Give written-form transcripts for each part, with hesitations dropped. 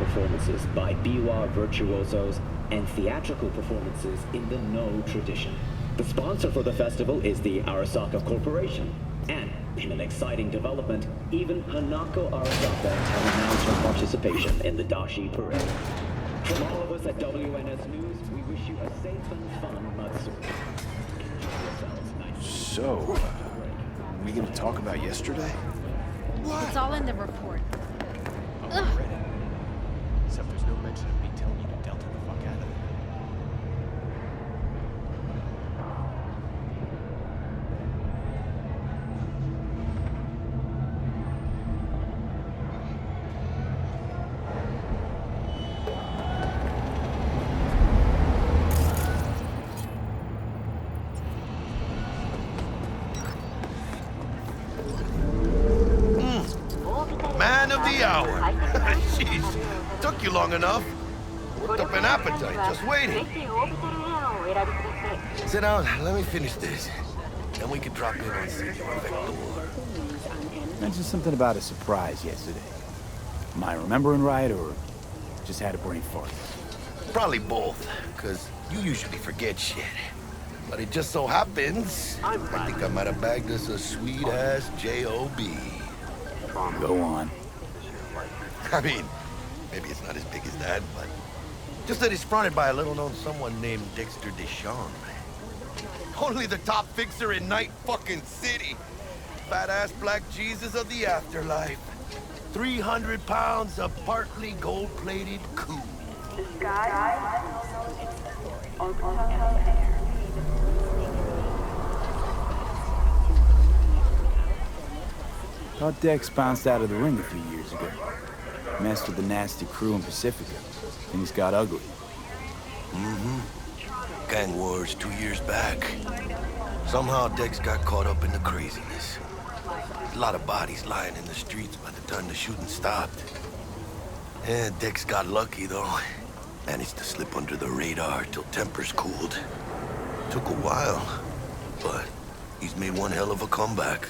performances by biwa virtuosos and theatrical performances in the No tradition. The sponsor for the festival is the Arasaka Corporation, and in an exciting development, even Hanako Arasaka has announced her participation in the Dashi Parade. From all of us at WNS News, we wish you a safe and fun Matsuri. Enjoy yourselves. So, we gonna talk about yesterday? What? It's all in the report. Oh, I read it. Except there's no mention of me telling you to delta the fuck out of there. Man of the hour. Jeez, took you long enough. Worked up an appetite, just waiting. Sit down, let me finish this. Then we can drop in on Senor Vector. Mentioned something about a surprise yesterday. Am I remembering right, or just had a brain fart? Probably both, because you usually forget shit. But it just so happens, I think I might have bagged us a sweet-ass J.O.B. Go on. I mean, maybe it's not as big as that, but just that it's fronted by a little-known someone named Dexter Deshawn. Only the top fixer in Night fucking City. Fat-ass black Jesus of the afterlife. 300 pounds of partly gold-plated coup. The sky Thought Dex bounced out of the ring a few years ago. Messed with the nasty crew in Pacifica. Things got ugly. Mm-hmm. Gang wars 2 years back. Somehow Dex got caught up in the craziness. A lot of bodies lying in the streets by the time the shooting stopped. Yeah, Dex got lucky, though. Managed to slip under the radar till tempers cooled. Took a while, but he's made one hell of a comeback.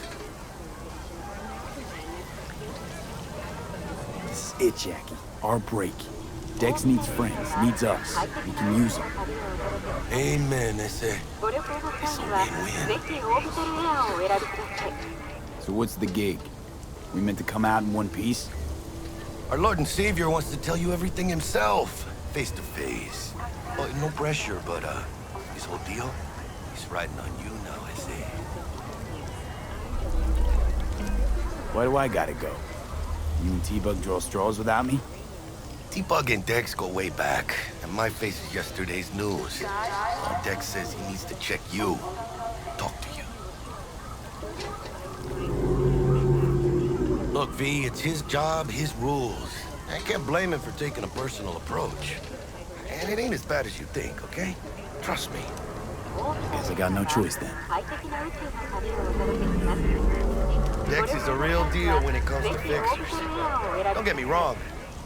This is it, Jackie. Our break. Dex needs friends, needs us. We can use them. Amen, they say. It's a win-win. So what's the gig? We meant to come out in one piece? Our Lord and Savior wants to tell you everything himself, face to face. Oh, no pressure, but his whole deal, he's riding on you now, I say. Why do I gotta go? You and T-Bug draw straws without me? T-Bug and Dex go way back, and my face is yesterday's news. Well, Dex says he needs to check you, talk to you. Look, V, it's his job, his rules. I can't blame him for taking a personal approach. And it ain't as bad as you think, okay? Trust me. Guess I got no choice then. Dex is a real deal when it comes to fixers. Don't get me wrong.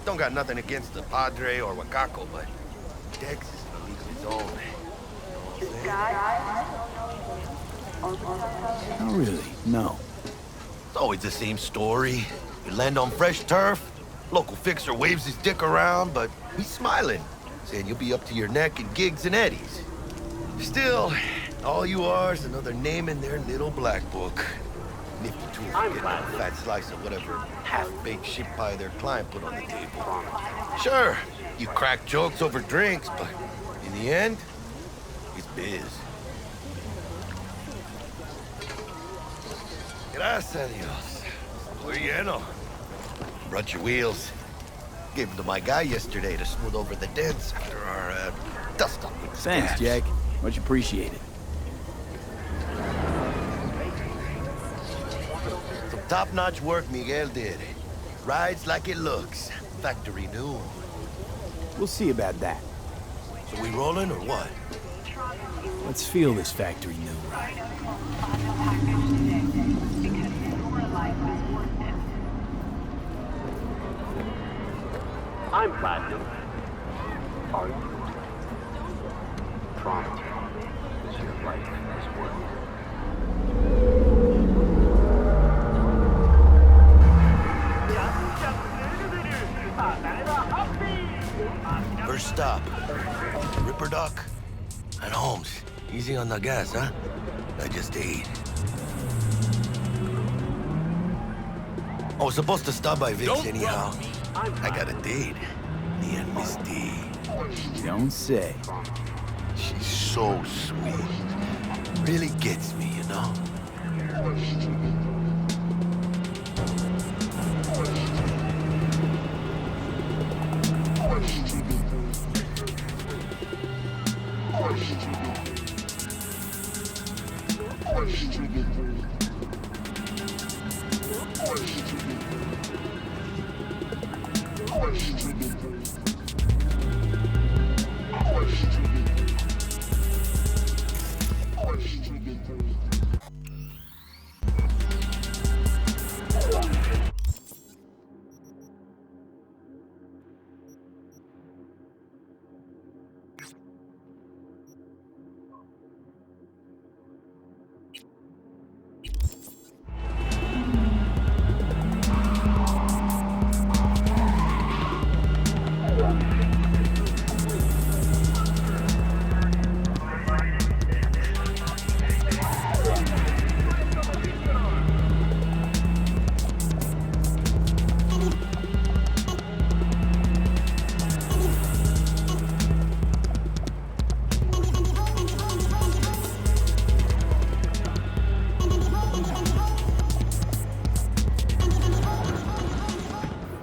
Don't got nothing against the Padre or Wakako, but Dex is in a league of his own. You know what I'm saying? Not really, no. It's always the same story. You land on fresh turf, local fixer waves his dick around, but he's smiling, saying you'll be up to your neck in gigs and eddies. Still, all you are is another name in their little black book. Nifty tool for getting a fat slice of whatever half-baked shit pie their client put on the table. Sure, you crack jokes over drinks, but in the end, it's biz. Gracias a Dios. Muy lleno. Brought your wheels. Gave them to my guy yesterday to smooth over the dents after our dust-up with the Thanks, scabs. Jack. Much appreciated. Some top-notch work Miguel did. Rides like it looks. Factory new. We'll see about that. So we rolling or what? Let's feel this factory new ride. I'm Platinum. Are you? Prompt. Is your life as well? first stop. Ripper Doc? And Holmes, easy on the gas, huh? I just ate. I was supposed to stop by Vic's anyhow. I got a date. Me and Miss D. Don't say. She's so sweet. Really gets me, you know?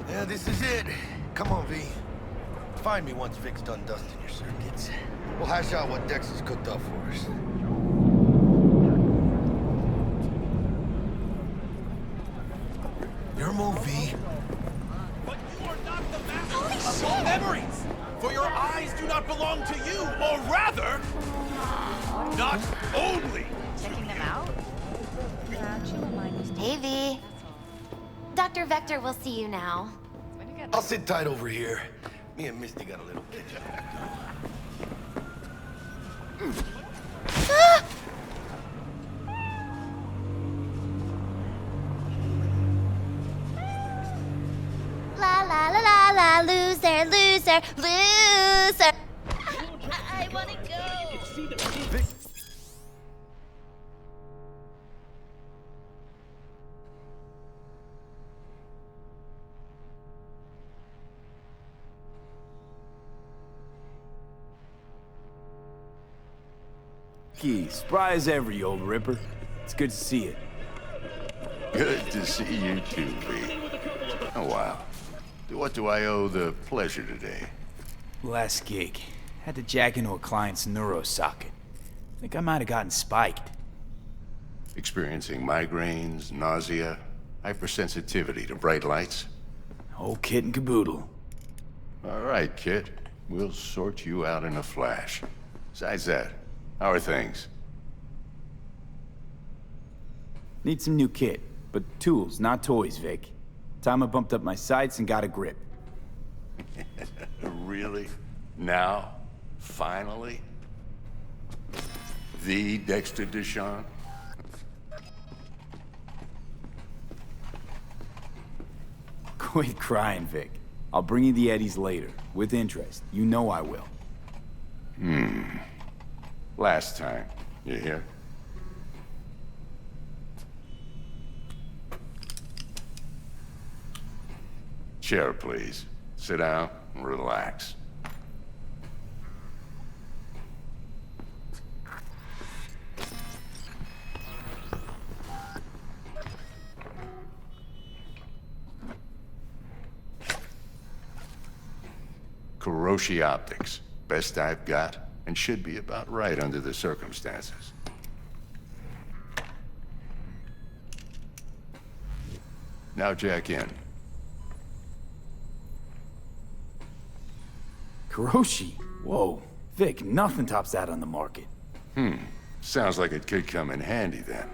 Yeah, this is it. Come on, V. Find me once Vic's done dusting your circuits. We'll hash out what Dex has cooked up for us. Your move, V. But you are not the master of your memories! For your eyes do not belong to you, or rather, not only. Checking them out? Hey, V. Dr. Vector will see you now. I'll sit tight over here. Me and Misty got a little kitchen. La la la la la, loser, loser, loser. I wanna go. Key, spry as ever, you old ripper. It's good to see you. Good to see you too, V. Oh, wow. What do I owe the pleasure today? Last gig. Had to jack into a client's neuro socket. Think I might have gotten spiked. Experiencing migraines, nausea, hypersensitivity to bright lights? Whole kit and caboodle. All right, kid. We'll sort you out in a flash. Besides that, how are things? Need some new kit, but tools, not toys, Vic. Time I bumped up my sights and got a grip. Really? Now? Finally? The Dexter Deshawn? Quit crying, Vic. I'll bring you the eddies later, with interest. You know I will. Last time. You hear? Chair, please. Sit down and relax. Kuroshi Optics. Best I've got, and should be about right under the circumstances. Now jack in. Kuroshi? Whoa. Vic, nothing tops that on the market. Sounds like it could come in handy then.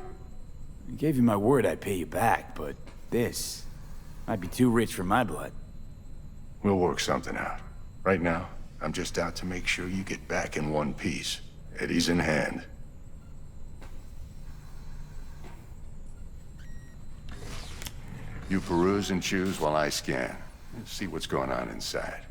I gave you my word I'd pay you back, but this might be too rich for my blood. We'll work something out. Right now, I'm just out to make sure you get back in one piece. Eddie's in hand. You peruse and choose while I scan. See what's going on inside.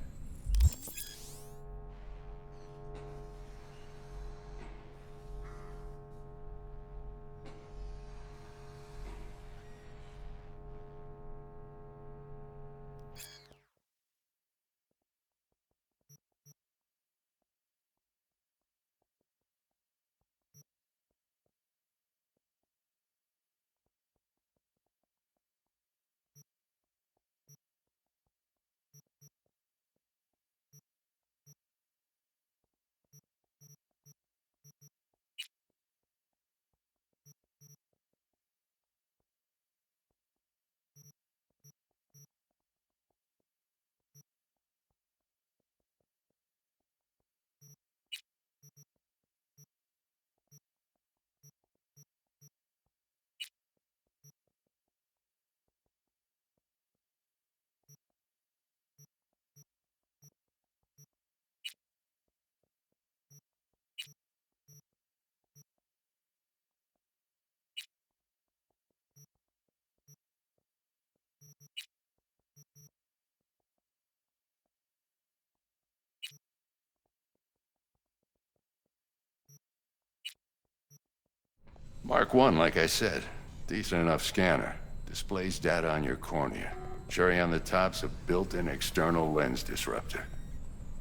Mark 1, like I said. Decent enough scanner. Displays data on your cornea. Cherry on the top's a built-in external lens disruptor.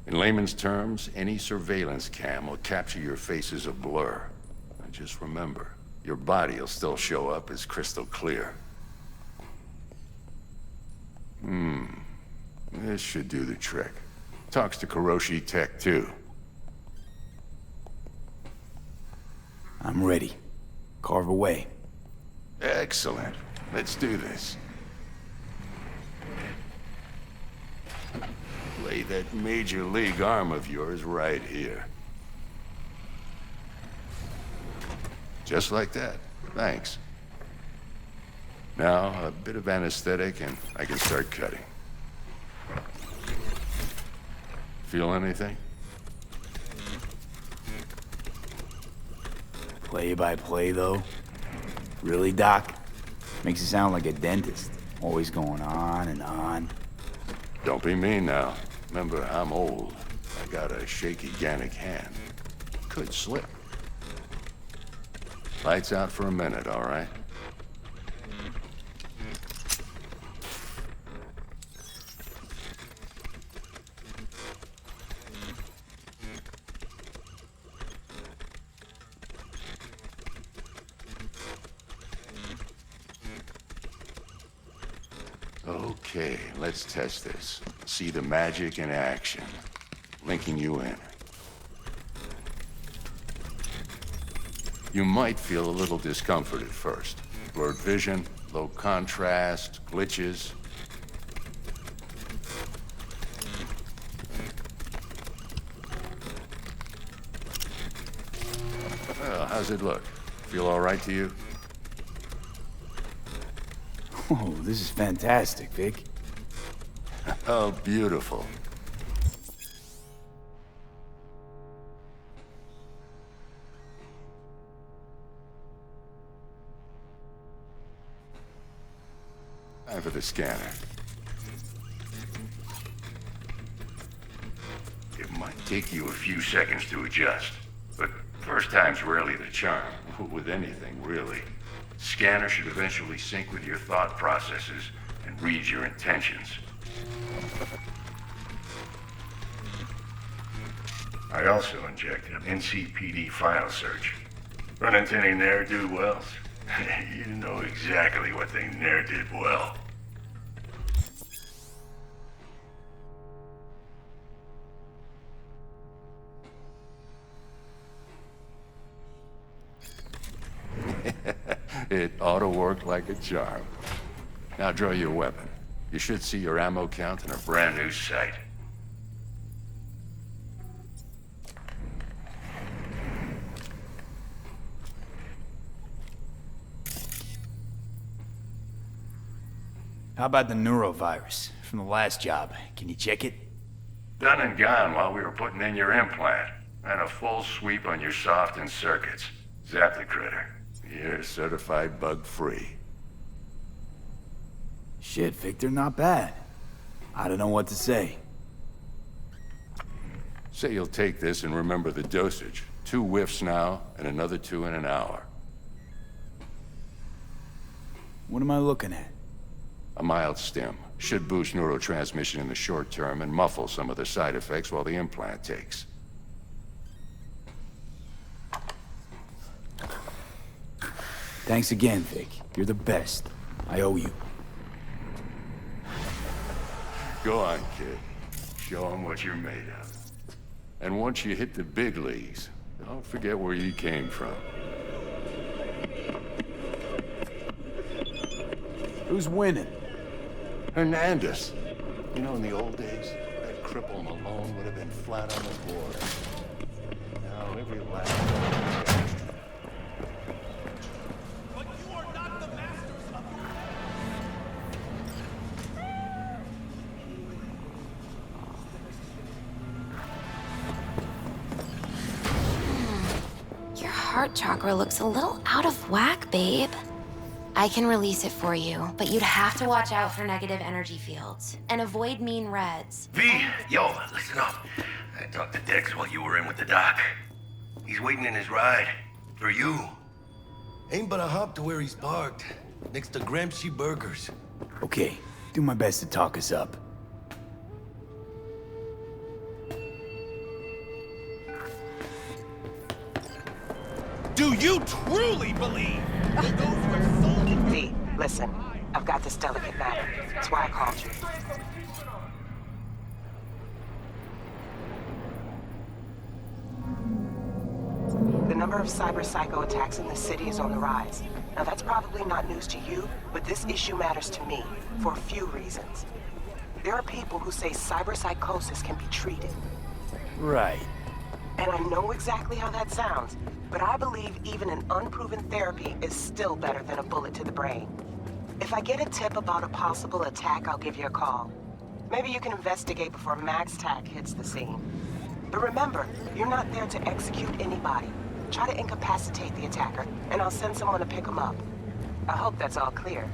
In layman's terms, any surveillance cam will capture your face as a blur. And just remember, your body will still show up as crystal clear. This should do the trick. Talks to Kuroshi Tech, too. I'm ready. Carve away. Excellent. Let's do this. Lay that major league arm of yours right here. Just like that. Thanks. Now, a bit of anesthetic and I can start cutting. Feel anything? Play by play, though? Really, Doc? Makes you sound like a dentist. Always going on and on. Don't be mean now. Remember, I'm old. I got a shaky Gannic hand. Could slip. Lights out for a minute, all right? Okay, let's test this. See the magic in action. Linking you in. You might feel a little discomfort at first. Blurred vision, low contrast, glitches. Well, how's it look? Feel all right to you? Oh, this is fantastic, Vic. Oh, beautiful. Time for the scanner. It might take you a few seconds to adjust, but first time's rarely the charm, with anything, really. Scanner should eventually sync with your thought processes and read your intentions. I also injected an NCPD file search. Run into any ne'er-do-wells? You know exactly what they ne'er did well. It ought to work like a charm. Now draw your weapon. You should see your ammo count in a brand new sight. How about the neurovirus from the last job? Can you check it? Done and gone while we were putting in your implant. And a full sweep on your soft and circuits. Zap the critter. You're certified bug-free. Shit, Victor, not bad. I don't know what to say. Say you'll take this and remember the dosage. 2 whiffs now, and another 2 in an hour. What am I looking at? A mild stim. Should boost neurotransmission in the short term and muffle some of the side effects while the implant takes. Thanks again, Vic. You're the best. I owe you. Go on, kid. Show them what you're made of. And once you hit the big leagues, don't forget where you came from. Who's winning? Hernandez. You know, in the old days, that cripple Malone would have been flat on the board. Now, every last... But you are not the masters of Your heart chakra looks a little out of whack, babe. I can release it for you, but you'd have to watch out for negative energy fields and avoid mean reds. V, yo, listen up. I talked to Dex while you were in with the doc. He's waiting in his ride. For you. Ain't but a hop to where he's parked, next to Gramsci Burgers. Okay, do my best to talk us up. Do you truly believe that those who have sold you... V, listen. I've got this delicate matter. That's why I called you. The number of cyber psycho attacks in the city is on the rise. Now that's probably not news to you, but this issue matters to me for a few reasons. There are people who say cyber psychosis can be treated. Right. And I know exactly how that sounds, but I believe even an unproven therapy is still better than a bullet to the brain. If I get a tip about a possible attack, I'll give you a call. Maybe you can investigate before MaxTac hits the scene. But remember, you're not there to execute anybody. Try to incapacitate the attacker, and I'll send someone to pick him up. I hope that's all clear.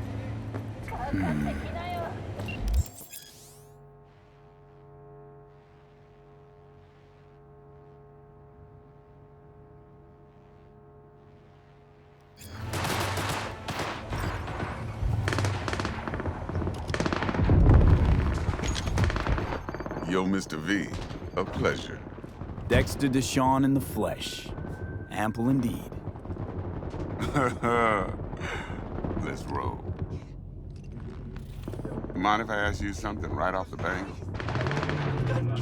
Yo, Mr. V, a pleasure. Dexter Deshawn in the flesh. Ample indeed. Let's roll. Mind if I ask you something right off the bank?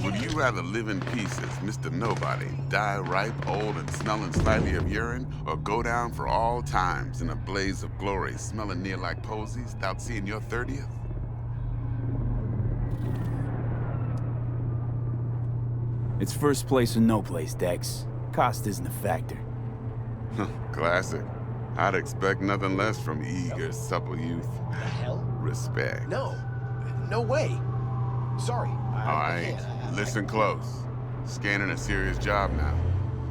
Would you rather live in peace as Mr. Nobody, die ripe, old, and smelling slightly of urine, or go down for all times in a blaze of glory, smelling near like posies, without seeing your 30th? It's first place or no place, Dex. Cost isn't a factor. Classic. I'd expect nothing less from eager, supple youth. The hell? Respect. No. No way. Sorry. All right, listen close. Scanning a serious job now.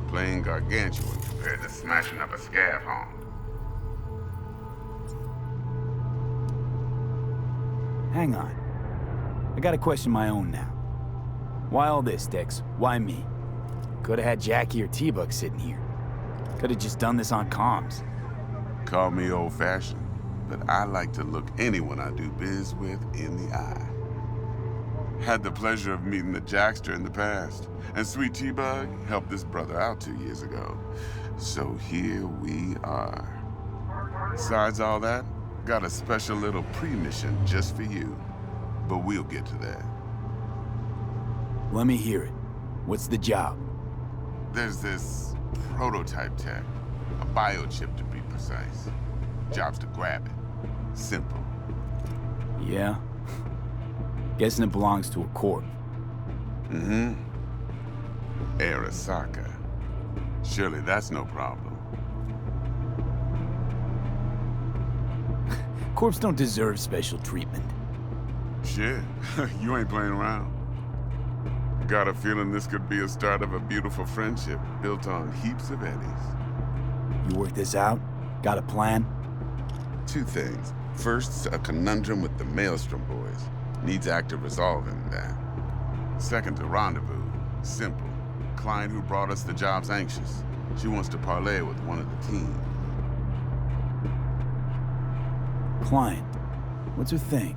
Playing gargantuan compared to smashing up a scav home. Hang on. I gotta question my own now. Why all this, Dex? Why me? Could've had Jackie or T-Bug sitting here. Could've just done this on comms. Call me old-fashioned, but I like to look anyone I do biz with in the eye. Had the pleasure of meeting the Jackster in the past, and Sweet T-Bug helped this brother out 2 years ago. So here we are. Besides all that, got a special little pre-mission just for you. But we'll get to that. Let me hear it. What's the job? There's this prototype tech, a biochip to be precise. Job's to grab it. Simple. Yeah? Guessing it belongs to a corp. Mm-hmm. Arasaka. Surely that's no problem. Corps don't deserve special treatment. Shit, you ain't playing around. Got a feeling this could be a start of a beautiful friendship built on heaps of eddies. You work this out? Got a plan? Two things. First, a conundrum with the Maelstrom boys. Needs active resolving that. Second, a rendezvous. Simple. Client who brought us the job's anxious. She wants to parlay with one of the team. Client? What's her thing?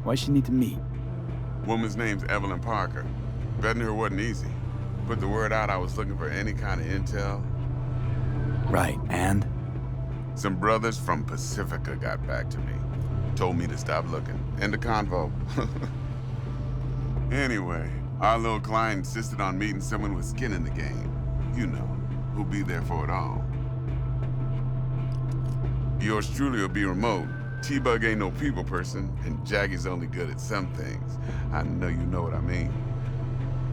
Why she need to meet? Woman's name's Evelyn Parker. Betting her wasn't easy. Put the word out I was looking for any kind of intel. Right, and? Some brothers from Pacifica got back to me. Told me to stop looking. End of convo. Anyway, our little client insisted on meeting someone with skin in the game. You know, who'll be there for it all. Yours truly will be remote. T-Bug ain't no people person, and Jackie's only good at some things. I know you know what I mean.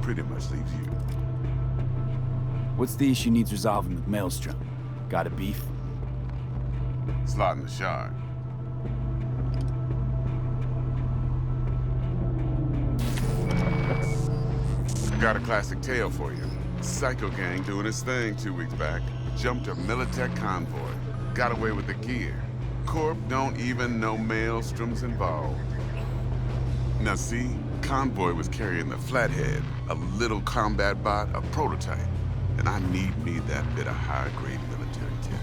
Pretty much leaves you. What's the issue needs resolving with Maelstrom? Got a beef? Slotting the shard. Got a classic tale for you. Psycho gang doing his thing 2 weeks back. Jumped a Militech convoy. Got away with the gear. Corp don't even know Maelstrom's involved. Now see, convoy was carrying the Flathead, a little combat bot, a prototype. And I need me that bit of high-grade military tech.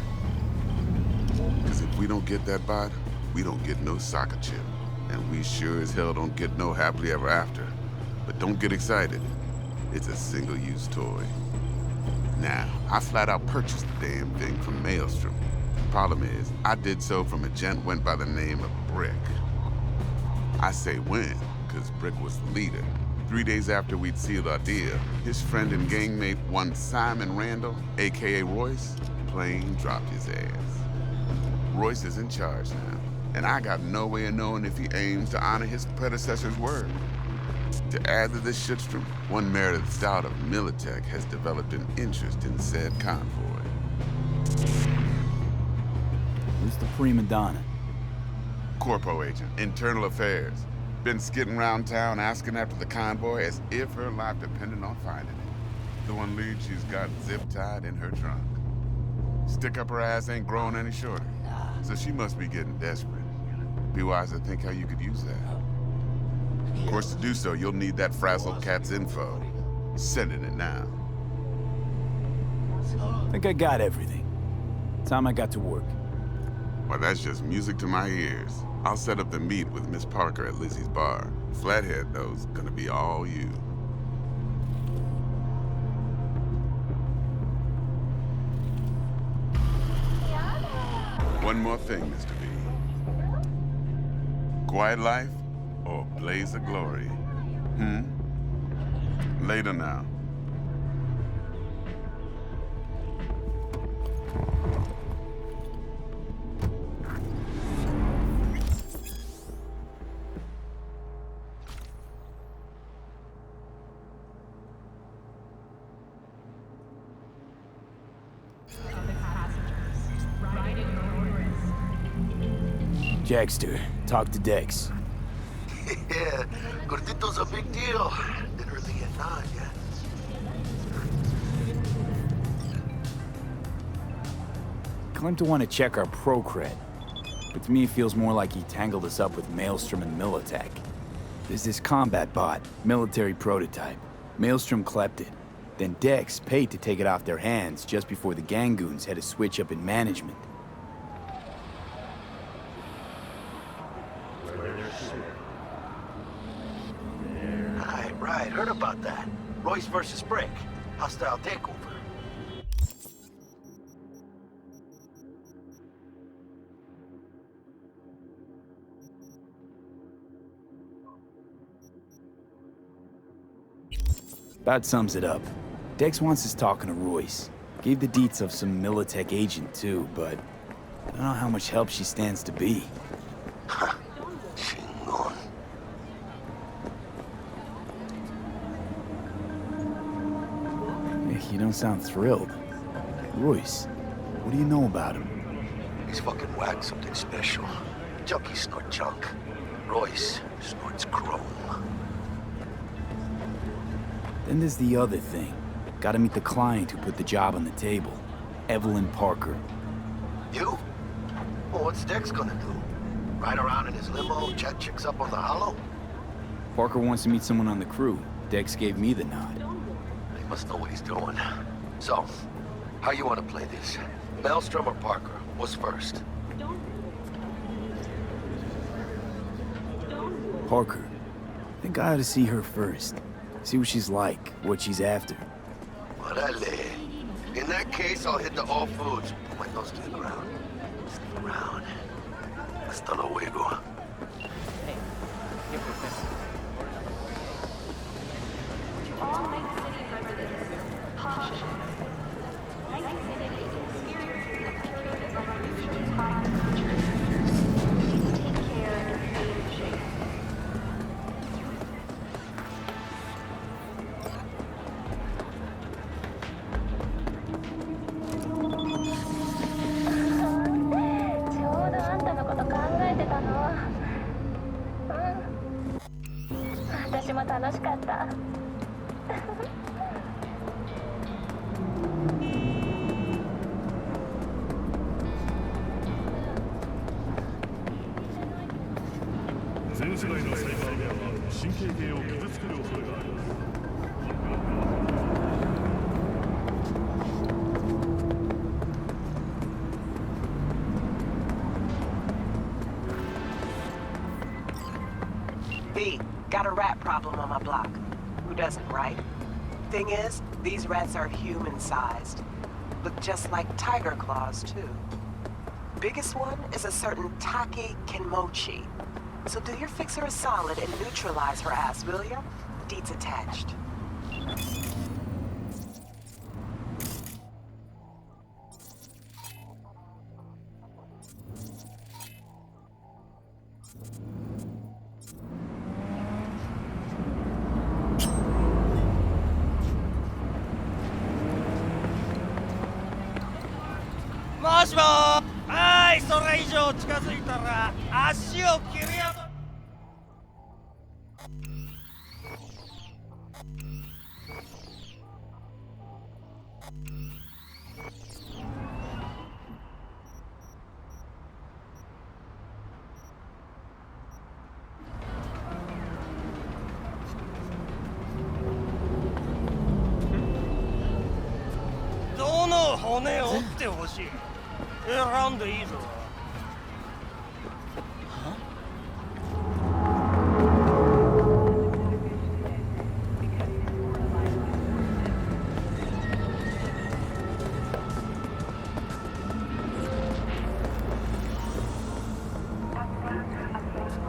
Because if we don't get that bot, we don't get no soccer chip. And we sure as hell don't get no happily ever after. But don't get excited. It's a single-use toy. Now, I flat out purchased the damn thing from Maelstrom. Problem is, I did so from a gent went by the name of Brick. I say when, because Brick was the leader. 3 days after we'd sealed our deal, his friend and gangmate, one Simon Randall, aka Royce, plain dropped his ass. Royce is in charge now, and I got no way of knowing if he aims to honor his predecessor's word. To add to this shitstorm, one Meredith Stout of Militech has developed an interest in said convoy. Who's the prima donna? Corpo agent, internal affairs. Been skidding around town asking after the convoy as if her life depended on finding it. The one lead she's got zip-tied in her trunk. Stick up her ass ain't growing any shorter, so she must be getting desperate. Be wise to think how you could use that. Of course, to do so, you'll need that frazzled cat's info. Sending it now. I think I got everything. Time I got to work. Well, that's just music to my ears. I'll set up the meet with Miss Parker at Lizzie's bar. Flathead, though's gonna be all you. One more thing, Mr. B. Quiet life or blaze of glory? Later now. Jackster, talk to Dex. Yeah, Gordito's a big deal. Didn't really get on yet. Claimed to want to check our pro cred, but to me it feels more like he tangled us up with Maelstrom and Militech. There's this combat bot, military prototype. Maelstrom clept it. Then Dex paid to take it off their hands just before the Gangoons had a switch up in management. Right, heard about that. Royce versus Brick. Hostile takeover. About sums it up. Dex wants us talking to Royce. Gave the deets of some Militech agent too, but I don't know how much help she stands to be. Chingon. You don't sound thrilled. Royce, what do you know about him? He's fucking whack, something special. Junkies snort junk. Royce snorts chrome. Then there's the other thing. Gotta meet the client who put the job on the table. Evelyn Parker. You? Well, what's Dex gonna do? Ride around in his limo, chat chicks up on the hollow? Parker wants to meet someone on the crew. Dex gave me the nod. He must know what he's doing. So, how you want to play this? Maelstrom or Parker? What's first? Parker. I think I ought to see her first. See what she's like, what she's after. Orale. In that case, I'll hit the all foods. Put my nose to the ground. Stick around. Hasta luego. All main city residents, caution. Night City is experiencing a period of unusually high temperatures. Please take care and stay safe. Got a rat problem on my block. Who doesn't, right? Thing is, these rats are human-sized. Look just like tiger claws, too. Biggest one is a certain Take Kenmochi. So do your fixer a solid and neutralize her ass, will ya? Deeds attached.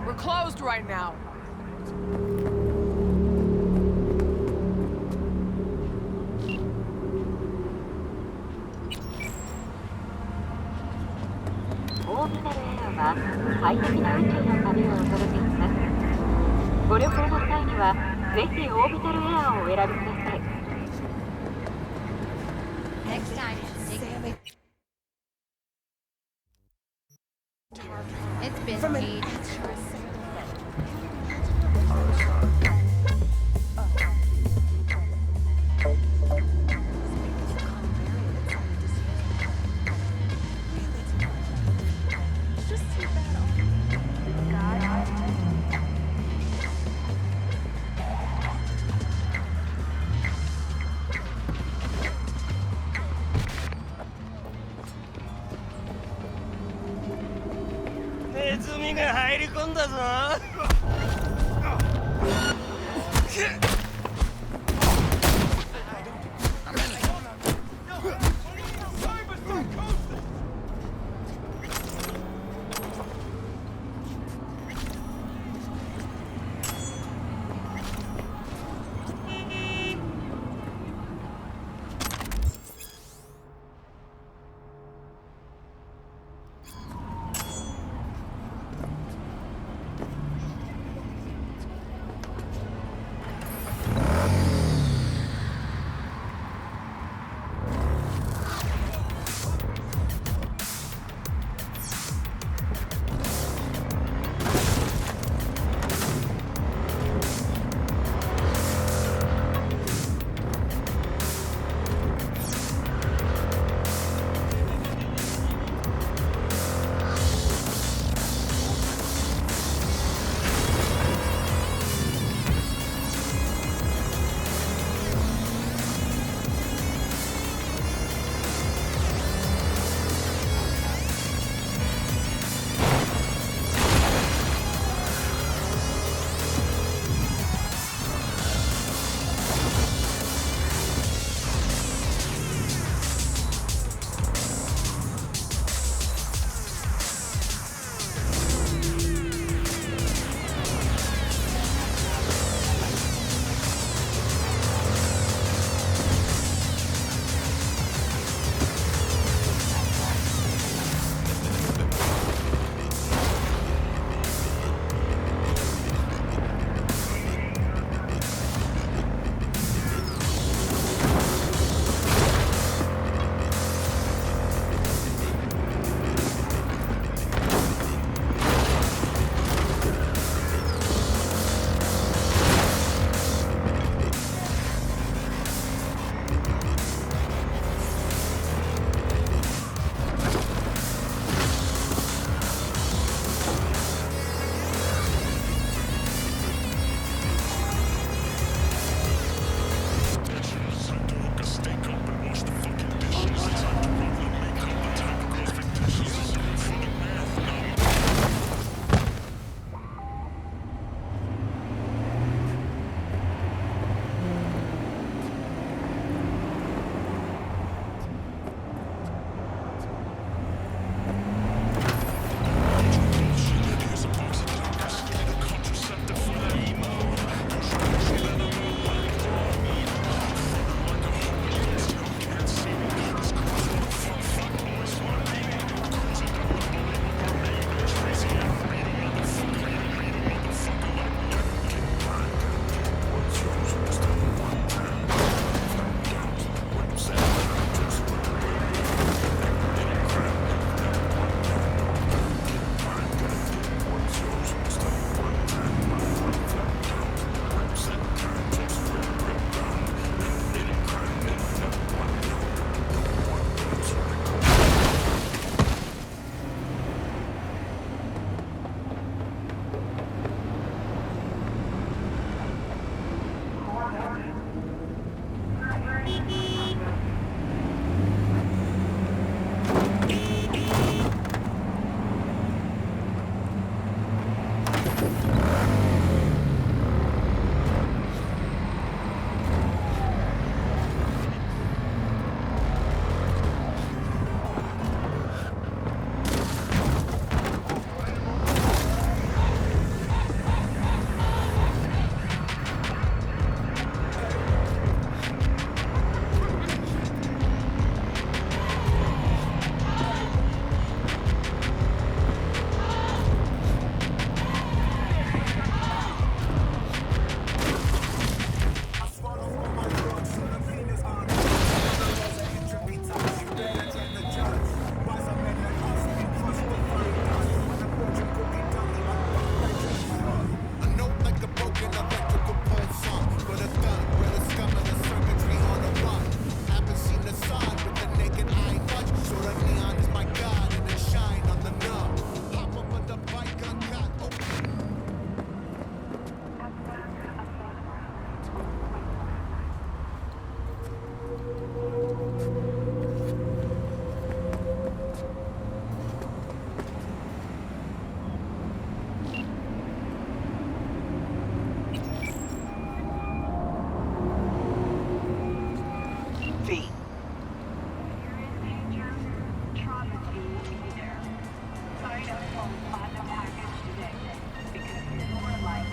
We're closed right now. Next time, it's been ages.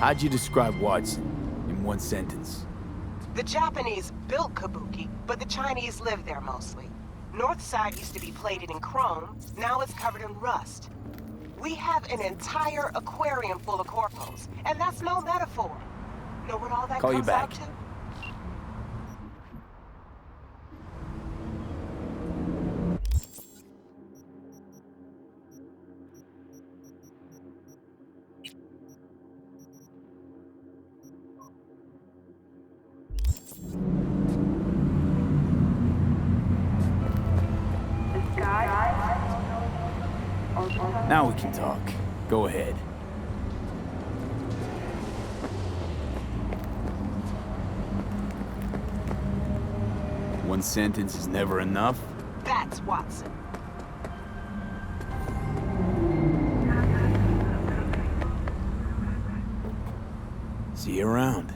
How'd you describe Watson in one sentence? The Japanese built Kabuki, but the Chinese live there mostly. North side used to be plated in chrome, now it's covered in rust. We have an entire aquarium full of corpos, and that's no metaphor. Know what all that Call you comes back. out to? Now we can talk. Go ahead. One sentence is never enough? That's Watson. See you around.